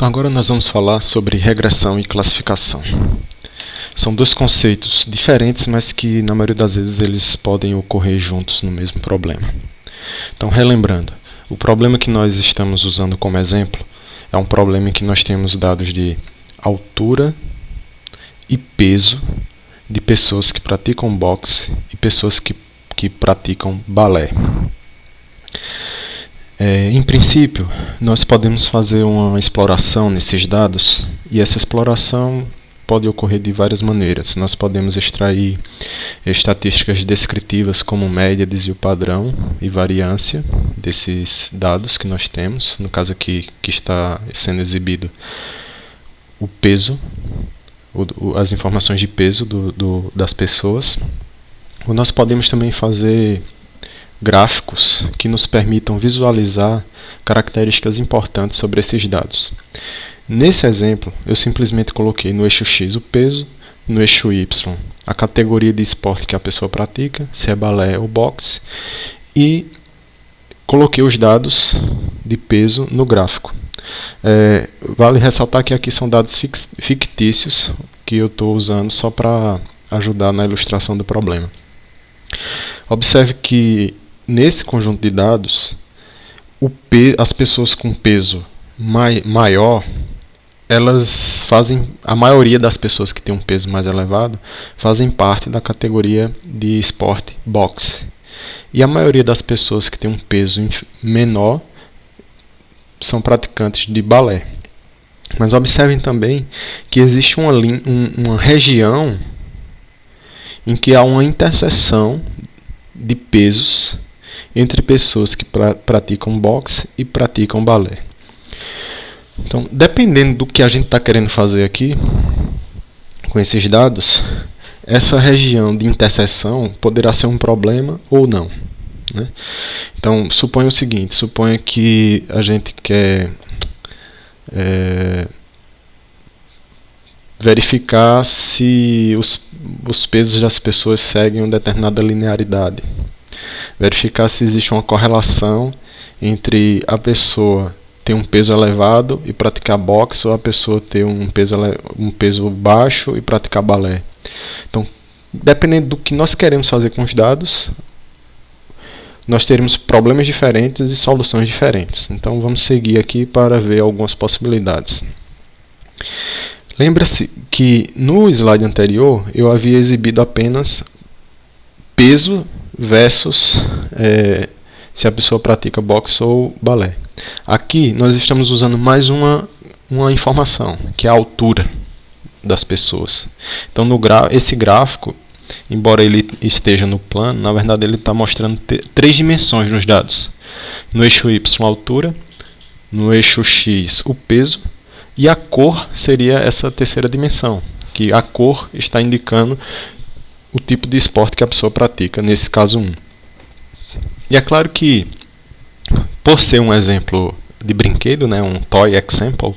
Então agora nós vamos falar sobre regressão e classificação. São dois conceitos diferentes, mas que na maioria das vezes eles podem ocorrer juntos no mesmo problema. Então, relembrando, o problema que nós estamos usando como exemplo é um problema em que nós temos dados de altura e peso de pessoas que praticam boxe e pessoas que praticam balé. Em princípio, nós podemos fazer uma exploração nesses dados, e essa exploração pode ocorrer de várias maneiras. Nós podemos extrair estatísticas descritivas como média, desvio padrão e variância desses dados que nós temos. No caso aqui que está sendo exibido o peso, as informações de peso das pessoas. Ou nós podemos também fazer gráficos que nos permitam visualizar características importantes sobre esses dados. Nesse exemplo, eu simplesmente coloquei no eixo X o peso, no eixo Y a categoria de esporte que a pessoa pratica, se é balé ou boxe, e coloquei os dados de peso no gráfico. Vale ressaltar que aqui são dados fictícios que eu estou usando só para ajudar na ilustração do problema. Observe que nesse conjunto de dados, as pessoas com peso maior, a maioria das pessoas que têm um peso mais elevado fazem parte da categoria de esporte boxe. E a maioria das pessoas que têm um peso menor são praticantes de balé. Mas observem também que existe uma região em que há uma interseção de pesos entre pessoas que praticam boxe e praticam balé. Então, dependendo do que a gente está querendo fazer aqui com esses dados, essa região de interseção poderá ser um problema ou não, né? Então, suponha o seguinte, suponha que a gente quer verificar se os pesos das pessoas seguem uma determinada linearidade. Verificar se existe uma correlação entre a pessoa ter um peso elevado e praticar boxe, ou a pessoa ter um peso baixo e praticar balé. Então, dependendo do que nós queremos fazer com os dados, nós teremos problemas diferentes e soluções diferentes. Então, vamos seguir aqui para ver algumas possibilidades. Lembra-se que no slide anterior eu havia exibido apenas peso versus se a pessoa pratica boxe ou balé. Aqui nós estamos usando mais uma informação, que é a altura das pessoas. Então esse gráfico, embora ele esteja no plano, na verdade ele está mostrando três dimensões nos dados. No eixo Y a altura, no eixo X o peso, e a cor seria essa terceira dimensão, que a cor está indicando o tipo de esporte que a pessoa pratica, nesse caso 1. E é claro que, por ser um exemplo de brinquedo, né, um toy example,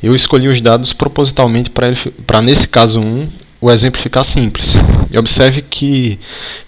eu escolhi os dados propositalmente para nesse caso 1, o exemplo ficar simples. E observe que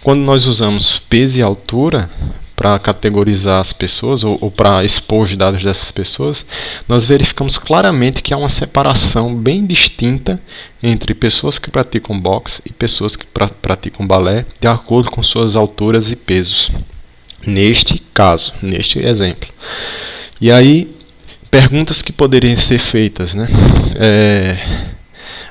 quando nós usamos peso e altura para categorizar as pessoas ou para expor os dados dessas pessoas, nós verificamos claramente que há uma separação bem distinta entre pessoas que praticam boxe e pessoas que praticam balé, de acordo com suas alturas e pesos. Neste caso, neste exemplo. E aí, perguntas que poderiam ser feitas, né?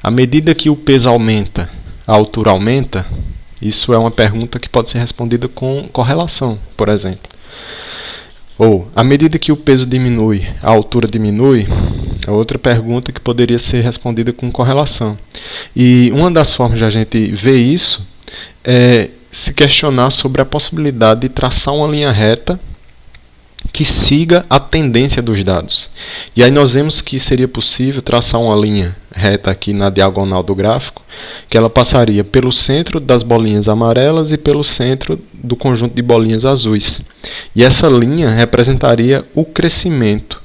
À medida que o peso aumenta, a altura aumenta? Isso é uma pergunta que pode ser respondida com correlação, por exemplo. Ou, à medida que o peso diminui, a altura diminui? É outra pergunta que poderia ser respondida com correlação. E uma das formas de a gente ver isso é se questionar sobre a possibilidade de traçar uma linha reta que siga a tendência dos dados. E aí nós vemos que seria possível traçar uma linha reta aqui na diagonal do gráfico, que ela passaria pelo centro das bolinhas amarelas e pelo centro do conjunto de bolinhas azuis. E essa linha representaria o crescimento,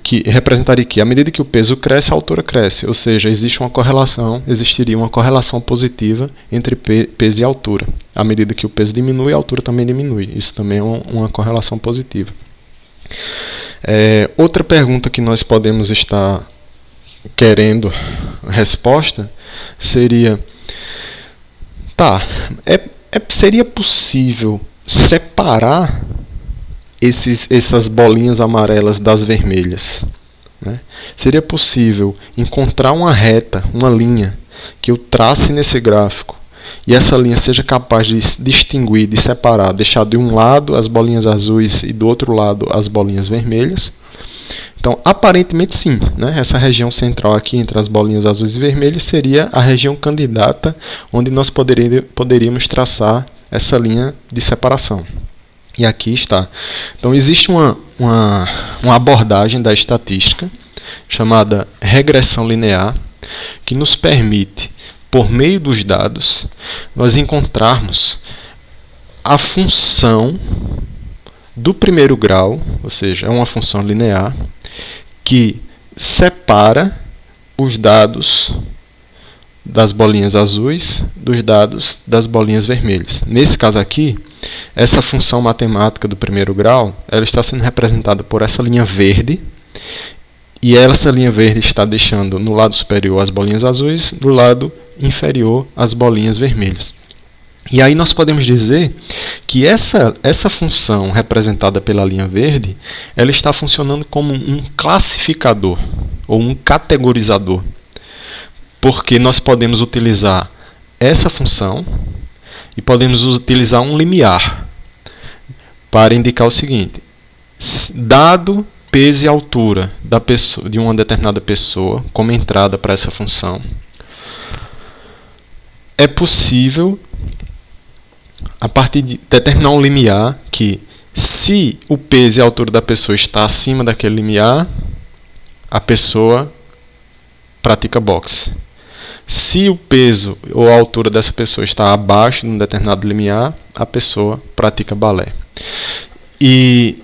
que representaria que à medida que o peso cresce, a altura cresce, ou seja, existiria uma correlação positiva entre peso e altura. À medida que o peso diminui, a altura também diminui. Isso também é uma correlação positiva. Outra pergunta que nós podemos estar querendo resposta seria: tá, seria possível separar essas bolinhas amarelas das vermelhas, né? Seria possível encontrar uma reta, uma linha que eu trace nesse gráfico e essa linha seja capaz de distinguir, de separar, deixar de um lado as bolinhas azuis e do outro lado as bolinhas vermelhas? Então, aparentemente sim, né? Essa região central aqui entre as bolinhas azuis e vermelhas seria a região candidata onde nós poderíamos traçar essa linha de separação. E aqui está. Então, existe uma abordagem da estatística chamada regressão linear que nos permite, por meio dos dados, nós encontrarmos a função do primeiro grau, ou seja, é uma função linear, que separa os dados das bolinhas azuis dos dados das bolinhas vermelhas. Nesse caso aqui, essa função matemática do primeiro grau, ela está sendo representada por essa linha verde, e essa linha verde está deixando no lado superior as bolinhas azuis, do lado inferior as bolinhas vermelhas. E aí nós podemos dizer que essa função representada pela linha verde, ela está funcionando como um classificador ou um categorizador, porque nós podemos utilizar essa função e podemos utilizar um limiar para indicar o seguinte: dado peso e altura de uma determinada pessoa como entrada para essa função, é possível, a partir de determinar um limiar, que se o peso e a altura da pessoa está acima daquele limiar, a pessoa pratica boxe. Se o peso ou a altura dessa pessoa está abaixo de um determinado limiar, a pessoa pratica balé. E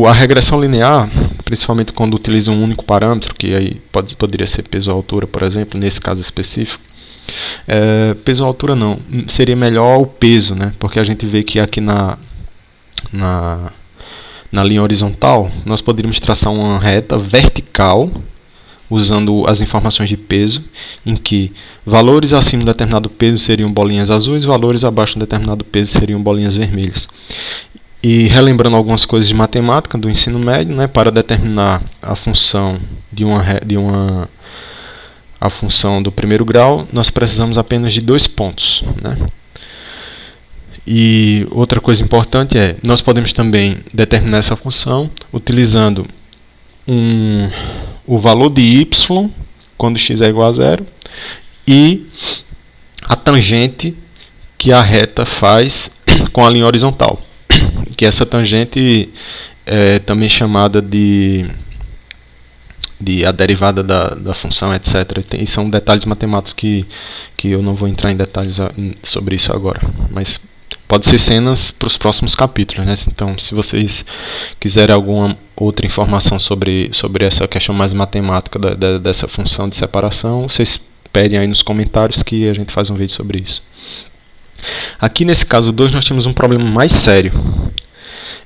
a regressão linear, principalmente quando utiliza um único parâmetro, que aí poderia ser peso ou altura, por exemplo, nesse caso específico, peso ou altura não, seria melhor o peso, né? Porque a gente vê que aqui na linha horizontal nós poderíamos traçar uma reta vertical usando as informações de peso, em que valores acima de um determinado peso seriam bolinhas azuis, valores abaixo de um determinado peso seriam bolinhas vermelhas. E relembrando algumas coisas de matemática do ensino médio, né, para determinar a função a função do primeiro grau, nós precisamos apenas de 2 pontos, né? E outra coisa importante nós podemos também determinar essa função utilizando o valor de y, quando x é igual a 0, e a tangente que a reta faz com a linha horizontal, que essa tangente é também chamada de a derivada da função, etc. E são detalhes matemáticos que eu não vou entrar em detalhes sobre isso agora, mas pode ser cenas para os próximos capítulos, né? Então, se vocês quiserem alguma outra informação sobre essa questão mais matemática dessa função de separação, vocês pedem aí nos comentários que a gente faz um vídeo sobre isso. Aqui nesse caso 2 nós temos um problema mais sério.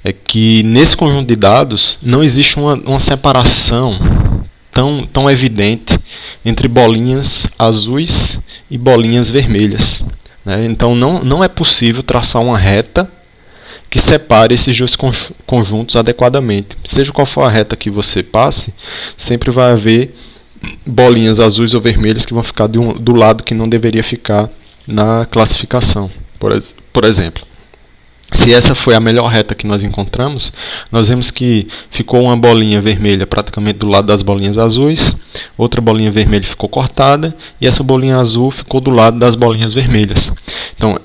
É que nesse conjunto de dados não existe uma separação tão evidente entre bolinhas azuis e bolinhas vermelhas, né? Então não é possível traçar uma reta que separe esses dois conjuntos adequadamente. Seja qual for a reta que você passe, sempre vai haver bolinhas azuis ou vermelhas que vão ficar do lado que não deveria ficar na classificação. Por exemplo, se essa foi a melhor reta que nós encontramos, nós vemos que ficou uma bolinha vermelha praticamente do lado das bolinhas azuis, outra bolinha vermelha ficou cortada e essa bolinha azul ficou do lado das bolinhas vermelhas. Então,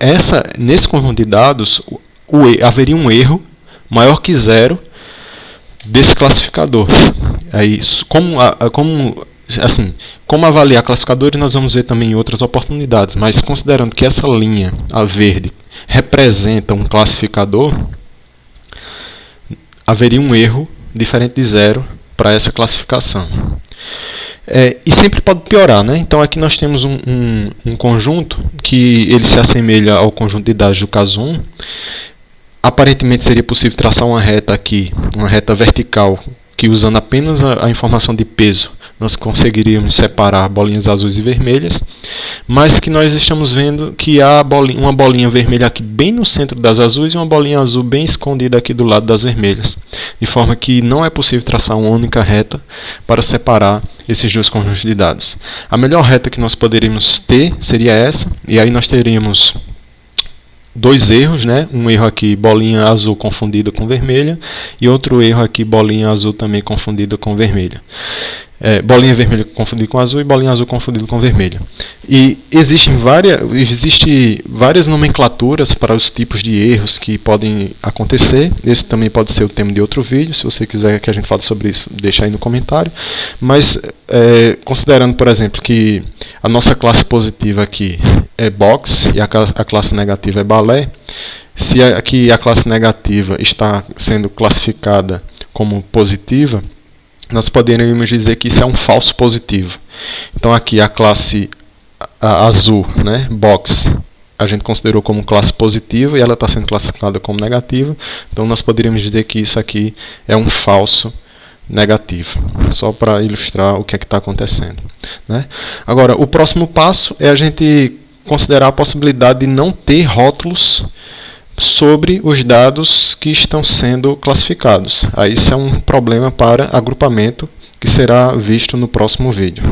nesse conjunto de dados, haveria um erro maior que 0 desse classificador. Aí, como avaliar classificadores, nós vamos ver também em outras oportunidades, mas considerando que essa linha, a verde, representa um classificador, haveria um erro diferente de 0 para essa classificação. E sempre pode piorar, né? Então aqui nós temos um conjunto que ele se assemelha ao conjunto de dados do caso 1. aparentemente seria possível traçar uma reta aqui, uma reta vertical, que usando apenas a informação de peso nós conseguiríamos separar bolinhas azuis e vermelhas, mas que nós estamos vendo que há uma bolinha vermelha aqui bem no centro das azuis e uma bolinha azul bem escondida aqui do lado das vermelhas, de forma que não é possível traçar uma única reta para separar esses dois conjuntos de dados. A melhor reta que nós poderíamos ter seria essa, e aí nós teríamos dois erros, né? Um erro aqui, bolinha azul confundida com vermelha, e outro erro aqui, bolinha azul também confundida com vermelha. Bolinha vermelha confundida com azul e bolinha azul confundida com vermelha. E existem várias nomenclaturas para os tipos de erros que podem acontecer. Esse também pode ser o tema de outro vídeo. Se você quiser que a gente fale sobre isso, deixa aí no comentário. Mas considerando, por exemplo, que a nossa classe positiva aqui é box e a classe negativa é balé, se aqui a classe negativa está sendo classificada como positiva, nós poderíamos dizer que isso é um falso positivo. Então aqui a classe azul, né, box, a gente considerou como classe positiva e ela está sendo classificada como negativa. Então nós poderíamos dizer que isso aqui é um falso negativo, só para ilustrar o que é que está acontecendo, né? Agora, o próximo passo é a gente considerar a possibilidade de não ter rótulos sobre os dados que estão sendo classificados. Aí isso é um problema para agrupamento que será visto no próximo vídeo.